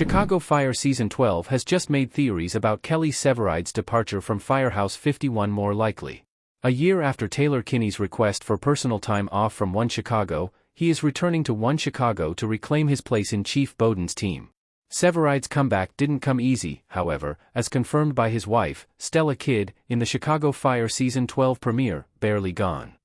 Chicago Fire Season 12 has just made theories about Kelly Severide's departure from Firehouse 51 more likely. A year after Taylor Kinney's request for personal time off from One Chicago, he is returning to One Chicago to reclaim his place in Chief Bowden's team. Severide's comeback didn't come easy, however, as confirmed by his wife, Stella Kidd, in the Chicago Fire Season 12 premiere, Barely Gone.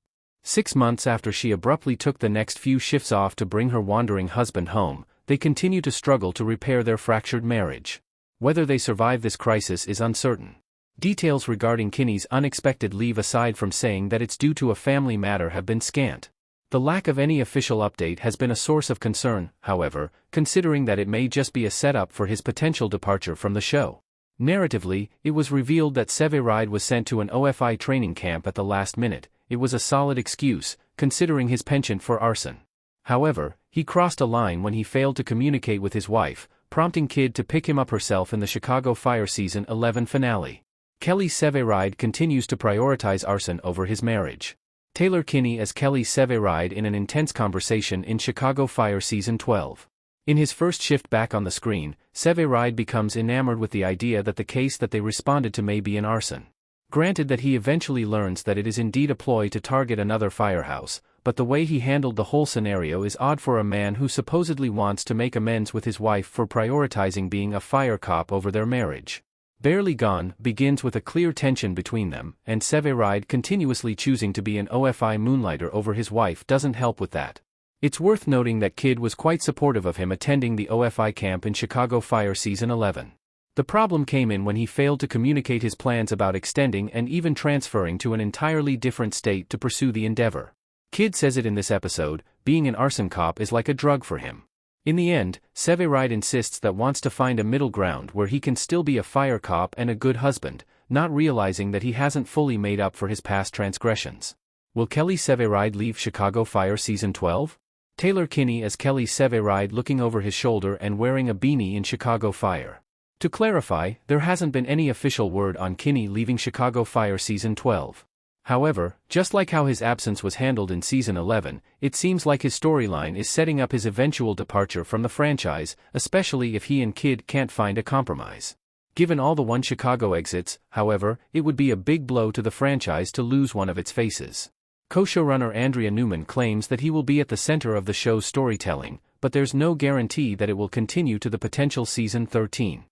6 months after she abruptly took the next few shifts off to bring her wandering husband home, they continue to struggle to repair their fractured marriage. Whether they survive this crisis is uncertain. Details regarding Kinney's unexpected leave, aside from saying that it's due to a family matter, have been scant. The lack of any official update has been a source of concern, however, considering that it may just be a setup for his potential departure from the show. Narratively, it was revealed that Severide was sent to an OFI training camp at the last minute. It was a solid excuse, considering his penchant for arson. However, he crossed a line when he failed to communicate with his wife, prompting Kidd to pick him up herself in the Chicago Fire Season 11 finale. Kelly Severide continues to prioritize arson over his marriage. Taylor Kinney as Kelly Severide in an intense conversation in Chicago Fire Season 12. In his first shift back on the screen, Severide becomes enamored with the idea that the case that they responded to may be an arson. Granted that he eventually learns that it is indeed a ploy to target another firehouse, but the way he handled the whole scenario is odd for a man who supposedly wants to make amends with his wife for prioritizing being a fire cop over their marriage. Barely Gone begins with a clear tension between them, and Severide continuously choosing to be an OFI moonlighter over his wife doesn't help with that. It's worth noting that Kidd was quite supportive of him attending the OFI camp in Chicago Fire Season 11. The problem came in when he failed to communicate his plans about extending and even transferring to an entirely different state to pursue the endeavor. Kidd says it in this episode, being an arson cop is like a drug for him. In the end, Severide insists that wants to find a middle ground where he can still be a fire cop and a good husband, not realizing that he hasn't fully made up for his past transgressions. Will Kelly Severide leave Chicago Fire Season 12? Taylor Kinney as Kelly Severide looking over his shoulder and wearing a beanie in Chicago Fire. To clarify, there hasn't been any official word on Kinney leaving Chicago Fire Season 12. However, just like how his absence was handled in Season 11, it seems like his storyline is setting up his eventual departure from the franchise, especially if he and Kidd can't find a compromise. Given all the One Chicago exits, however, it would be a big blow to the franchise to lose one of its faces. Co-showrunner Andrea Newman claims that he will be at the center of the show's storytelling, but there's no guarantee that it will continue to the potential Season 13.